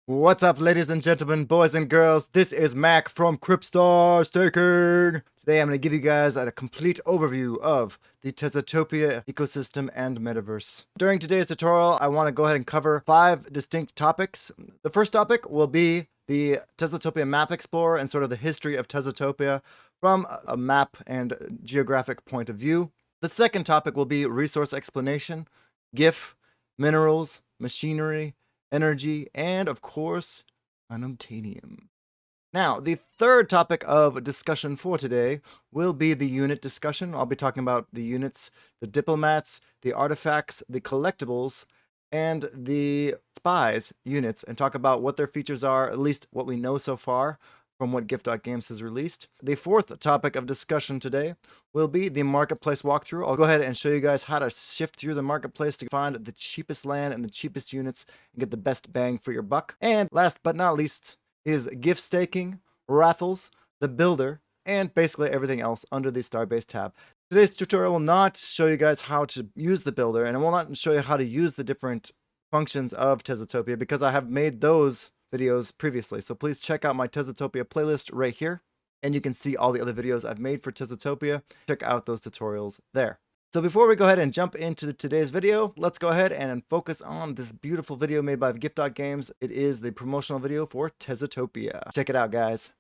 What's up, ladies and gentlemen, boys and girls? This is Mac from Cryptstar Staking. Today I'm going to give you guys a complete overview of the Tezotopia ecosystem and metaverse. During today's tutorial, I want to go ahead and cover 5 distinct topics. The first topic will be the Tezotopia Map Explorer and sort of the history of Tezotopia from a map and geographic point of view. The second topic will be resource explanation, GIF, minerals, machinery, energy, and of course, unobtainium. Now, the third topic of discussion for today will be the unit discussion. I'll be talking about the units, the diplomats, the artifacts, the collectables, and the spies units, and talk about what their features are, at least what we know so far from what Gift.Games has released. The fourth topic of discussion today will be the marketplace walkthrough. I'll go ahead and show you guys how to shift through the marketplace to find the cheapest land and the cheapest units and get the best bang for your buck. And last but not least is gift staking, Raffles, the builder, and basically everything else under the starbase tab. Today's tutorial will not show you guys how to use the builder, and it will not show you how to use the different functions of Tezotopia because I have made those videos previously. So please check out my Tezotopia playlist right here, and you can see all the other videos I've made for Tezotopia. Check out those tutorials there. So before we go ahead and jump into today's video, let's go ahead and focus on this beautiful video made by Gift.Games. It is the promotional video for Tezotopia. Check it out, guys.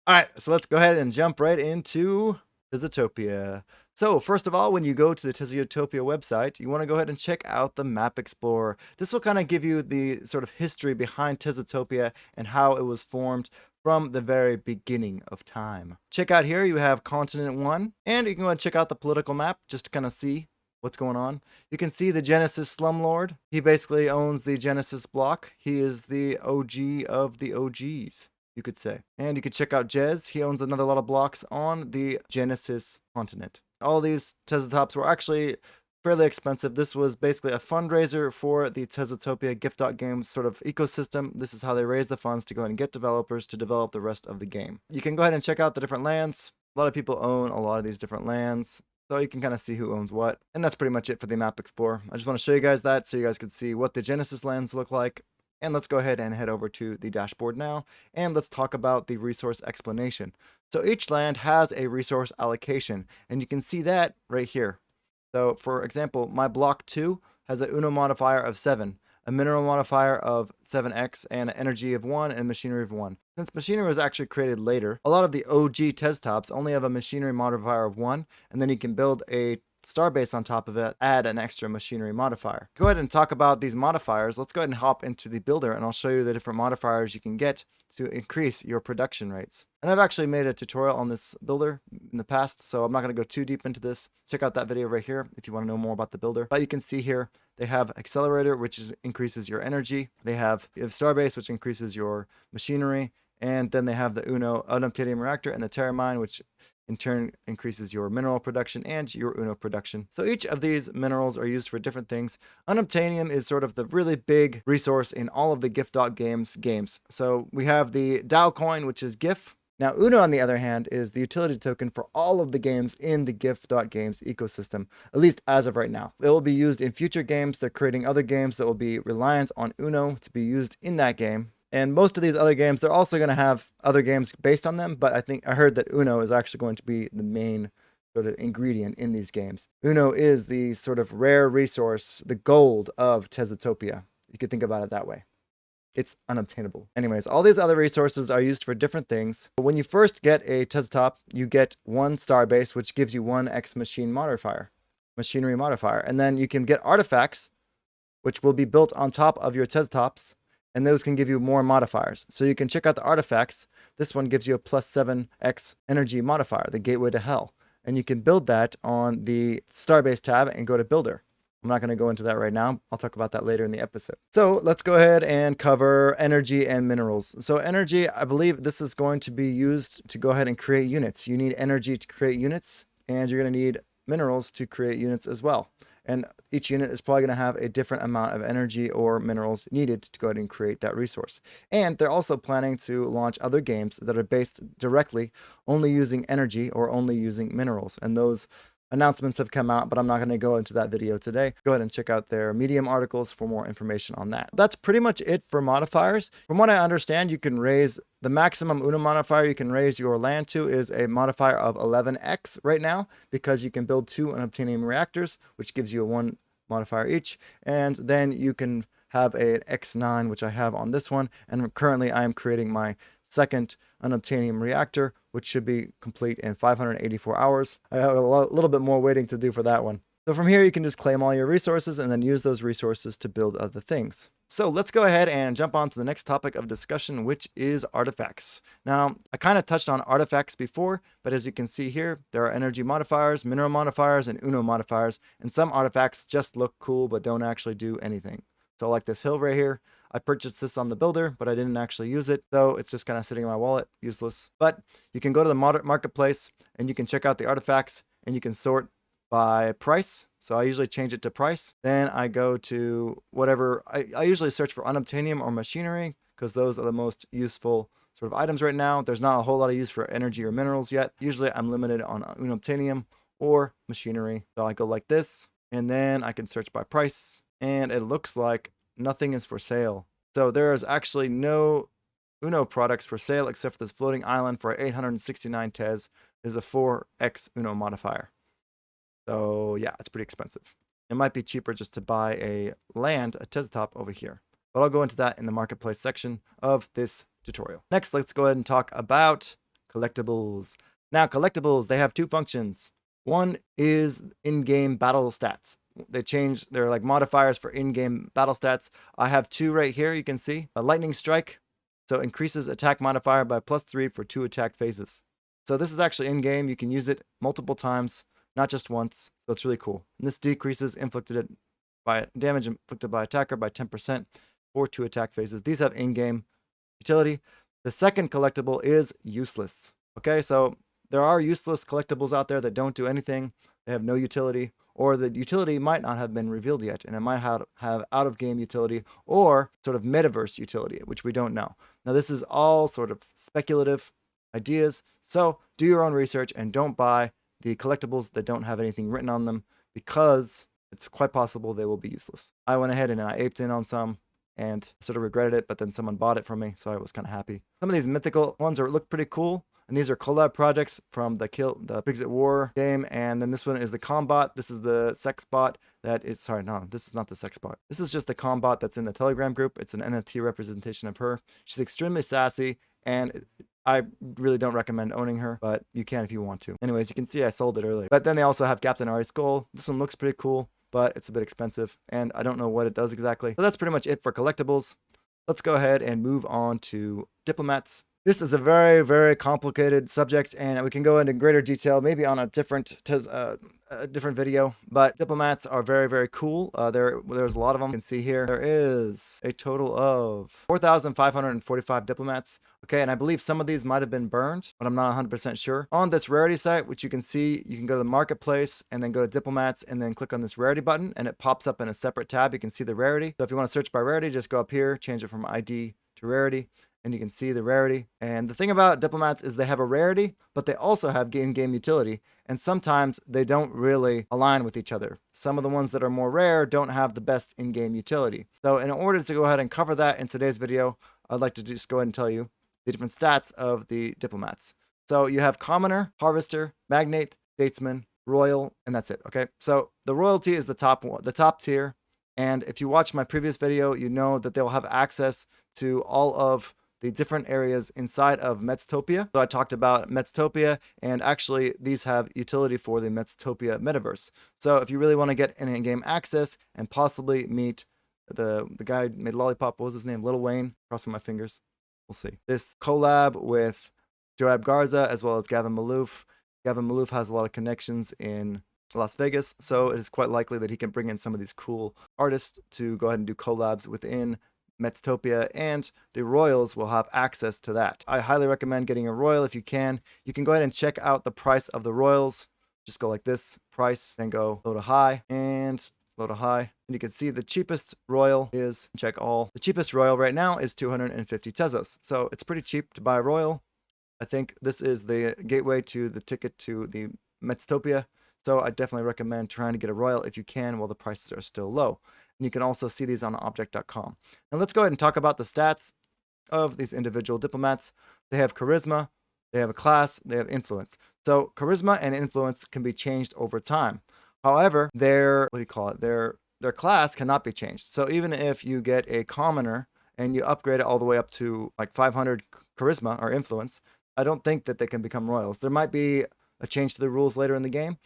All right, so let's go ahead and jump right into Tezotopia. So first of all, when you go to the Tezotopia website, you want to go ahead and check out the Map Explorer. This will kind of give you the sort of history behind Tezotopia and how it was formed from the very beginning of time. Check out here, you have Continent 1, and you can go and check out the political map just to kind of see what's going on. You can see the Genesis Slumlord. He basically owns the Genesis block. He is the OG of the OGs, you could say. And you could check out Jez. He owns another lot of blocks on the Genesis continent. All these Tezotops were actually fairly expensive. This was basically a fundraiser for the Tezotopia Gift.Games sort of ecosystem. This is how they raise the funds to go ahead and get developers to develop the rest of the game. You can go ahead and check out the different lands. A lot of people own a lot of these different lands, so you can kind of see who owns what. And that's pretty much it for the Map Explorer. I just want to show you guys that so you guys can see what the Genesis lands look like. And let's go ahead and head over to the dashboard now, and let's talk about the resource explanation. So each land has a resource allocation, and you can see that right here. So for example, my block 2 has a Uno modifier of 7, a mineral modifier of 7x, and an energy of 1 and machinery of 1. Since machinery was actually created later, a lot of the OG Teztops only have a machinery modifier of 1, and then you can build a starbase on top of it, add an extra machinery modifier. Go ahead and talk about these modifiers. Let's go ahead and hop into the builder, and I'll show you the different modifiers you can get to increase your production rates. And I've actually made a tutorial on this builder in the past, so I'm not going to go too deep into this. Check out that video right here if you want to know more about the builder. But you can see here they have accelerator, which increases your energy. They have starbase, which increases your machinery, and then they have the Uno unobtainium reactor and the Terramine, which in turn increases your mineral production and your Uno production. So each of these minerals are used for different things. Unobtainium is sort of the really big resource in all of the Gift.Games games. So we have the Dow coin, which is GIF. Now Uno, on the other hand, is the utility token for all of the games in the Gift.Games ecosystem, at least as of right now. It will be used in future games. They're creating other games that will be reliant on Uno to be used in that game. And most of these other games, they're also going to have other games based on them, but I heard that Uno is actually going to be the main sort of ingredient in these games. Uno is the sort of rare resource, the gold of Tezotopia. You could think about it that way. it's unobtainable. Anyways, all these other resources are used for different things. When you first get a Tezotop, you get 1 starbase, which gives you 1 X machinery modifier. And then you can get artifacts, which will be built on top of your Tezotops, and those can give you more modifiers. So you can check out the artifacts. This one gives you a plus 7x energy modifier, the gateway to hell. And you can build that on the starbase tab and go to builder. I'm not going to go into that right now. I'll talk about that later in the episode. So let's go ahead and cover energy and minerals. So energy, I believe this is going to be used to go ahead and create units. You need energy to create units, and you're going to need minerals to create units as well. And each unit is probably going to have a different amount of energy or minerals needed to go ahead and create that resource. And they're also planning to launch other games that are based directly only using energy or only using minerals. And those announcements have come out, but I'm not going to go into that video today. Go ahead and check out their Medium articles for more information on that. That's pretty much it for modifiers. From what I understand, you can raise the maximum UNO modifier you can raise your land to is a modifier of 11x right now, because you can build 2 unobtainium reactors, which gives you a 1 modifier each. And then you can have a X9, which I have on this one. And currently I am creating my second unobtainium reactor, which should be complete in 584 hours. I have a little bit more waiting to do for that one. So from here, you can just claim all your resources and then use those resources to build other things. So let's go ahead and jump on to the next topic of discussion, which is artifacts. Now, I kind of touched on artifacts before, but as you can see here, there are energy modifiers, mineral modifiers, and UNO modifiers, and some artifacts just look cool but don't actually do anything. So like this hill right here, I purchased this on the builder, but I didn't actually use it, so it's just kind of sitting in my wallet, useless. But you can go to the marketplace and you can check out the artifacts and you can sort by price. So I usually change it to price. Then I go to whatever, I usually search for unobtainium or machinery because those are the most useful sort of items right now. There's not a whole lot of use for energy or minerals yet. Usually I'm limited on unobtainium or machinery. So I go like this, and then I can search by price, and it looks like nothing is for sale. So there is actually no UNO products for sale except for this floating island for 869 Tez. Is a 4x UNO modifier. So yeah, it's pretty expensive. It might be cheaper just to buy a Tezotop over here. But I'll go into that in the marketplace section of this tutorial. Next, let's go ahead and talk about collectibles. Now, collectibles, they have 2 functions. One is in-game battle stats. They're like modifiers for in-game battle stats. I have 2 right here, you can see. A lightning strike, so increases attack modifier by +3 for 2 attack phases. So this is actually in-game. You can use it multiple times, not just once. So it's really cool. And this decreases damage inflicted by attacker by 10% for 2 attack phases. These have in-game utility. The second collectible is useless. Okay, so there are useless collectibles out there that don't do anything. They have no utility, or the utility might not have been revealed yet, and it might have out-of-game utility or sort of metaverse utility, which we don't know. Now, this is all sort of speculative ideas, so do your own research and don't buy the collectibles that don't have anything written on them, because it's quite possible they will be useless. I went ahead and I aped in on some and sort of regretted it, but then someone bought it from me, so I was kind of happy. Some of these mythical ones look pretty cool. And these are collab projects from the Pigs at War game. And then this one is the Combot. This is the sex bot that is, sorry, no, this is not the sex bot. This is just the Combot that's in the Telegram group. It's an NFT representation of her. She's extremely sassy, and I really don't recommend owning her, but you can if you want to. Anyways, you can see I sold it earlier. But then they also have Captain Ari Skull. This one looks pretty cool, but it's a bit expensive, and I don't know what it does exactly. So that's pretty much it for collectibles. Let's go ahead and move on to diplomats. This is a very, very complicated subject, and we can go into greater detail maybe on a different video. But diplomats are very, very cool. There's a lot of them. You can see here there is a total of 4,545 diplomats. Okay, and I believe some of these might have been burned, but I'm not 100% sure. On this rarity site, which you can see, you can go to the marketplace and then go to diplomats and then click on this rarity button, and it pops up in a separate tab. You can see the rarity. So if you want to search by rarity, just go up here, change it from ID to rarity, and you can see the rarity. And the thing about diplomats is they have a rarity, but they also have in-game utility, and sometimes they don't really align with each other. Some of the ones that are more rare don't have the best in-game utility. So in order to go ahead and cover that in today's video, I'd like to just go ahead and tell you the different stats of the diplomats. So you have commoner, harvester, magnate, statesman, royal, and that's it. Okay, so the royalty is the top tier. And if you watch my previous video, you know that they'll have access to all of the different areas inside of Tezotopia. So I talked about Tezotopia, and actually these have utility for the Tezotopia metaverse. So if you really want to get an in-game access and possibly meet the guy who made Lollipop, what was his name? Lil Wayne, crossing my fingers. We'll see. This collab with Joab Garza as well as Gavin Malouf. Gavin Malouf has a lot of connections in Las Vegas, so it is quite likely that he can bring in some of these cool artists to go ahead and do collabs within Tezotopia, and the royals will have access to that. I highly recommend getting a royal if you can. You can go ahead and check out the price of the royals. Just go like this, price, then go low to high, and low to high. And you can see the cheapest royal is, check all. The cheapest royal right now is 250 Tezos. So it's pretty cheap to buy a royal. I think this is the gateway to the ticket to the Tezotopia. So I definitely recommend trying to get a royal if you can while the prices are still low. And you can also see these on object.com. Now let's go ahead and talk about the stats of these individual diplomats. They have charisma, they have a class, they have influence. So charisma and influence can be changed over time. However, their class cannot be changed. So even if you get a commoner and you upgrade it all the way up to like 500 charisma or influence, I don't think that they can become royals. There might be a change to the rules later in the game,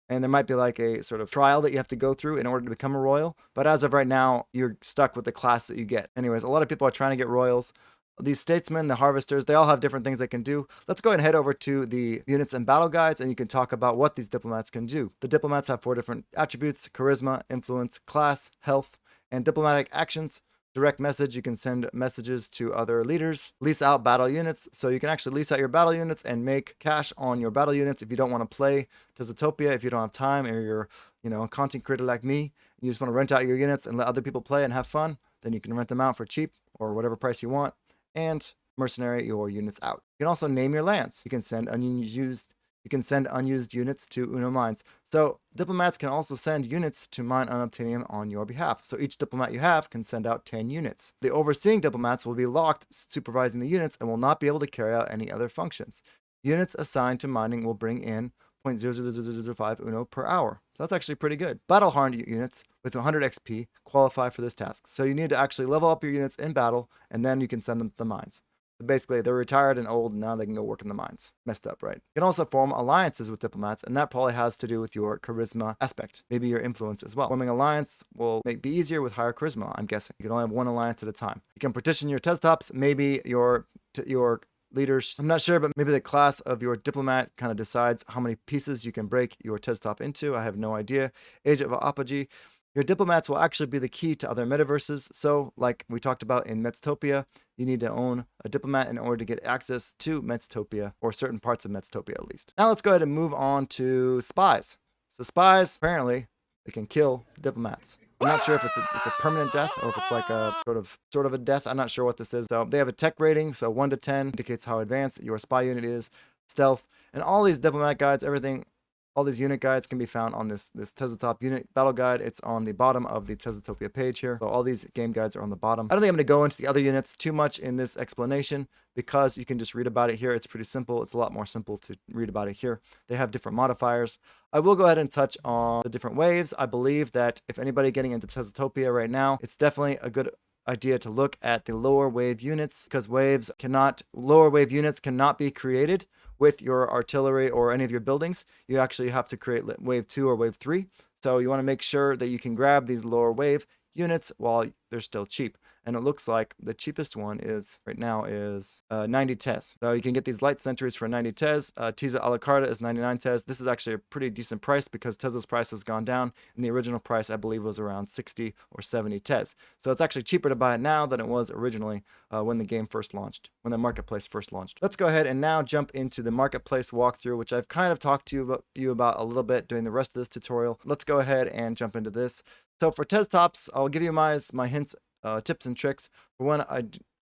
and there might be like a sort of trial that you have to go through in order to become a royal. But as of right now, you're stuck with the class that you get. Anyways, a lot of people are trying to get royals. These statesmen, the harvesters, they all have different things they can do. Let's go ahead and head over to the units and battle guides, and you can talk about what these diplomats can do. The diplomats have 4 different attributes: charisma, influence, class, health, and diplomatic actions. Direct message, you can send messages to other leaders. Lease out battle units, so you can actually lease out your battle units and make cash on your battle units if you don't want to play Tezotopia, if you don't have time, or you're a content creator like me, and you just want to rent out your units and let other people play and have fun, then you can rent them out for cheap or whatever price you want and mercenary your units out. You can also name your lands. You can send unused units to Uno mines. So diplomats can also send units to mine unobtainium on your behalf. So each diplomat you have can send out 10 units. The overseeing diplomats will be locked supervising the units and will not be able to carry out any other functions. Units assigned to mining will bring in 0.00005 Uno per hour. So that's actually pretty good. Battle hardened units with 100 XP qualify for this task. So you need to actually level up your units in battle, and then you can send them to the mines. Basically, they're retired and old, and now they can go work in the mines. Messed up, right? You can also form alliances with diplomats, and that probably has to do with your charisma aspect. Maybe your influence as well. Forming alliance will be easier with higher charisma, I'm guessing. You can only have one alliance at a time. You can partition your Teztops. Maybe your leaders, I'm not sure, but maybe the class of your diplomat kind of decides how many pieces you can break your Teztop into. I have no idea. Age of Apogee. Your diplomats will actually be the key to other metaverses. So, like we talked about in Tezotopia, you need to own a diplomat in order to get access to Tezotopia, or certain parts of Tezotopia at least. Now let's go ahead and move on to spies. So spies, apparently, they can kill diplomats. I'm not sure if it's a permanent death or if it's like a sort of a death. I'm not sure what this is. So they have a tech rating. So 1 to 10 indicates how advanced your spy unit is, stealth, and all these diplomat guides, everything. All these unit guides can be found on this Tezotop unit battle guide. It's on the bottom of the Tezotopia page here. So all these game guides are on the bottom. I don't think I'm going to go into the other units too much in this explanation because you can just read about it here. It's pretty simple. It's a lot more simple to read about it here. They have different modifiers. I will go ahead and touch on the different waves. I believe that if anybody getting into Tezotopia right now, it's definitely a good idea to look at the lower wave units, because lower wave units cannot be created with your artillery or any of your buildings. You actually have to create wave 2 or wave 3. So you want to make sure that you can grab these lower wave units while they're still cheap. And it looks like the cheapest one right now is 90 Tez. So you can get these light sentries for 90 Tez. Tiza a la carta is 99 Tez. This is actually a pretty decent price because Tez's price has gone down. And the original price, I believe, was around 60 or 70 Tez. So it's actually cheaper to buy it now than it was originally when the game first launched, when the marketplace first launched. Let's go ahead and now jump into the marketplace walkthrough, which I've kind of talked to you about a little bit during the rest of this tutorial. Let's go ahead and jump into this. So for Teztops, I'll give you my hints, tips and tricks. For when I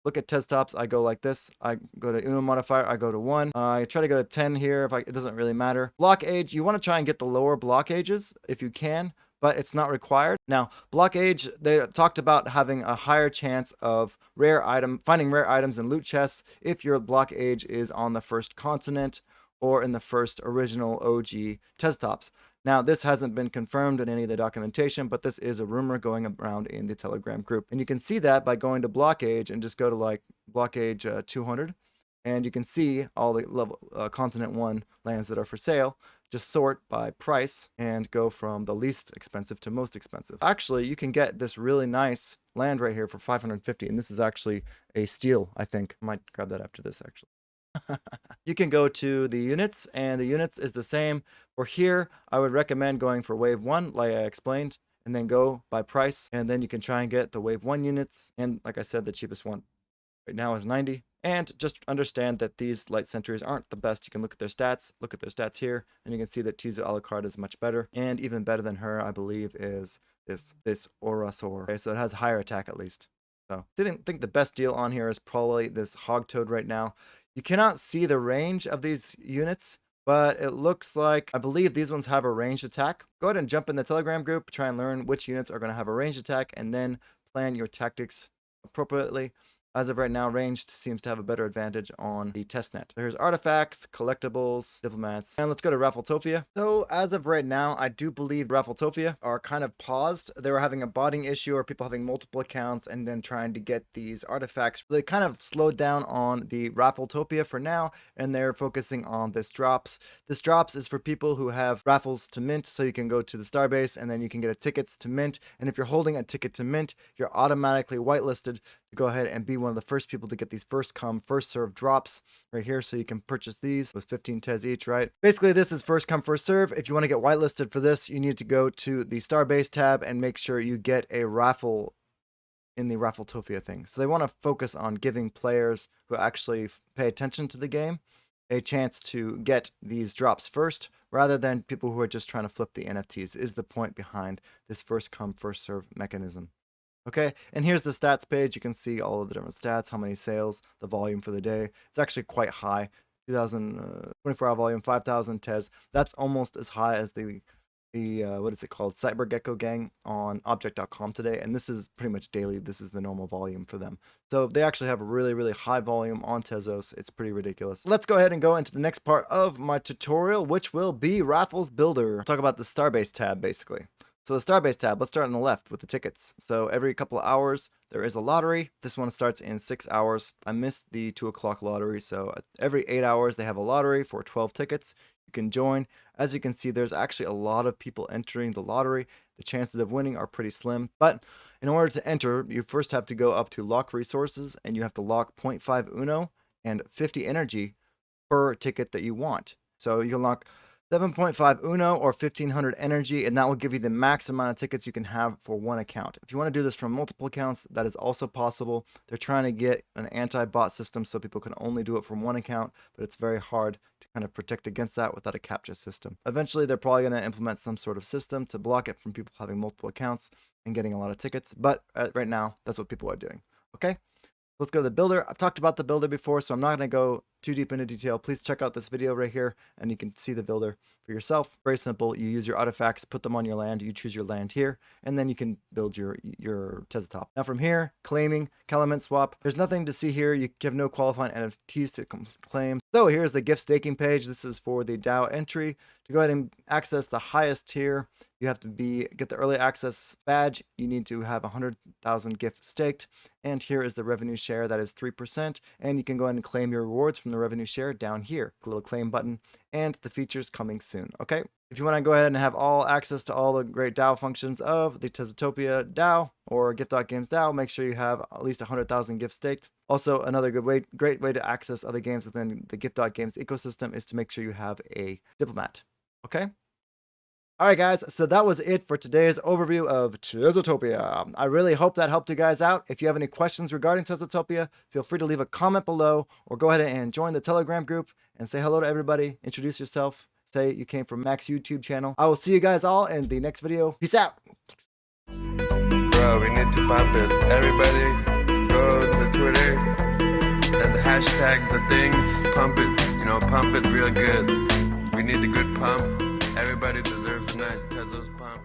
look at Teztops, I go like this. I go to Uno modifier, I go to 1. I try to go to 10 here it doesn't really matter. Block age, you want to try and get the lower block ages if you can, but it's not required. Now, block age, they talked about having a higher chance of finding rare items in loot chests if your block age is on the first continent or in the first original OG Tezotops. Now, this hasn't been confirmed in any of the documentation, but this is a rumor going around in the Telegram group. And you can see that by going to block age and just go to like block age 200. And you can see all the level continent 1 lands that are for sale. Just sort by price and go from the least expensive to most expensive. Actually, you can get this really nice land right here for 550, and this is actually a steal, I think. I might grab that after this, actually. You can go to the units, and the units is the same. For here, I would recommend going for wave 1, like I explained, and then go by price, and then you can try and get the wave 1 units. And like I said, the cheapest one right now is 90. And just understand that these light sentries aren't the best. You can look at their stats here, and you can see that Tezo Alucard is much better. And even better than her, I believe, is this Aurasaur. Okay, so it has higher attack at least. So I think the best deal on here is probably this Hogtoad right now. You cannot see the range of these units, but it looks like, I believe these ones have a ranged attack. Go ahead and jump in the Telegram group, try and learn which units are going to have a ranged attack, and then plan your tactics appropriately. As of right now, ranged seems to have a better advantage on the testnet. There's artifacts, collectables, diplomats, and let's go to Raffletopia. So as of right now, I do believe Raffletopia are kind of paused. They were having a botting issue or people having multiple accounts and then trying to get these artifacts. They kind of slowed down on the Raffletopia for now, and they're focusing on this drops. This drops is for people who have raffles to mint, so you can go to the starbase and then you can get a tickets to mint. And if you're holding a ticket to mint, you're automatically whitelisted to go ahead and be one of the first people to get these first come first serve drops right here, so you can purchase these with 15 Tez each, right? Basically, this is first come first serve. If you want to get whitelisted for this, you need to go to the Starbase tab and make sure you get a raffle in the Raffletopia thing. So they want to focus on giving players who actually pay attention to the game a chance to get these drops first, rather than people who are just trying to flip the NFTs, is the point behind this first come first serve mechanism. Okay, and here's the stats page. You can see all of the different stats, how many sales, the volume for the day. It's actually quite high. 24-hour volume, 5,000 Tez. That's almost as high as the what is it called? CyberGecko gang on object.com today. And this is pretty much daily. This is the normal volume for them. So they actually have a really, really high volume on Tezos. It's pretty ridiculous. Let's go ahead and go into the next part of my tutorial, which will be Raffles Builder. I'll talk about the Starbase tab, basically. So the Starbase tab, let's start on the left with the tickets. So every couple of hours, there is a lottery. This one starts in 6 hours. I missed the 2 o'clock lottery. So every 8 hours, they have a lottery for 12 tickets. You can join. As you can see, there's actually a lot of people entering the lottery. The chances of winning are pretty slim. But in order to enter, you first have to go up to lock resources, and you have to lock 0.5 Uno and 50 energy per ticket that you want. So you can lock 7.5 Uno or 1500 energy, and that will give you the max amount of tickets you can have for one account. If you want to do this from multiple accounts, that is also possible. They're trying to get an anti-bot system so people can only do it from one account, but it's very hard to kind of protect against that without a CAPTCHA system. Eventually, they're probably going to implement some sort of system to block it from people having multiple accounts and getting a lot of tickets, but right now, that's what people are doing. Okay? Let's go to the builder. I've talked about the builder before, so I'm not going to go too deep into detail. Please check out this video right here, and you can see the builder for yourself. Very simple. You use your artifacts, put them on your land. You choose your land here, and then you can build your Tezotop. Now from here, claiming, Calumet swap. There's nothing to see here. You have no qualifying NFTs to claim. So here's the gift staking page. This is for the DAO entry. To go ahead and access the highest tier, you have to get the early access badge. You need to have 100,000 gift staked. And here is the revenue share. That is 3%. And you can go ahead and claim your rewards from the revenue share down here. A little claim button. And the features coming soon. Okay. If you want to go ahead and have all access to all the great DAO functions of the Tezotopia DAO or Gift.Games DAO, make sure you have at least 100,000 gifts staked. Also, another great way to access other games within the Gift.Games ecosystem is to make sure you have a diplomat. Okay? Alright guys, so that was it for today's overview of Tezotopia. I really hope that helped you guys out. If you have any questions regarding Tezotopia, feel free to leave a comment below or go ahead and join the Telegram group and say hello to everybody. Introduce yourself. Say you came from Mac's YouTube channel. I will see you guys all in the next video. Peace out. Bro, we need to pump it. Everybody go to the Twitter and the hashtag the things, pump it. You know, pump it real good. We need a good pump. Everybody deserves a nice Tezos pump.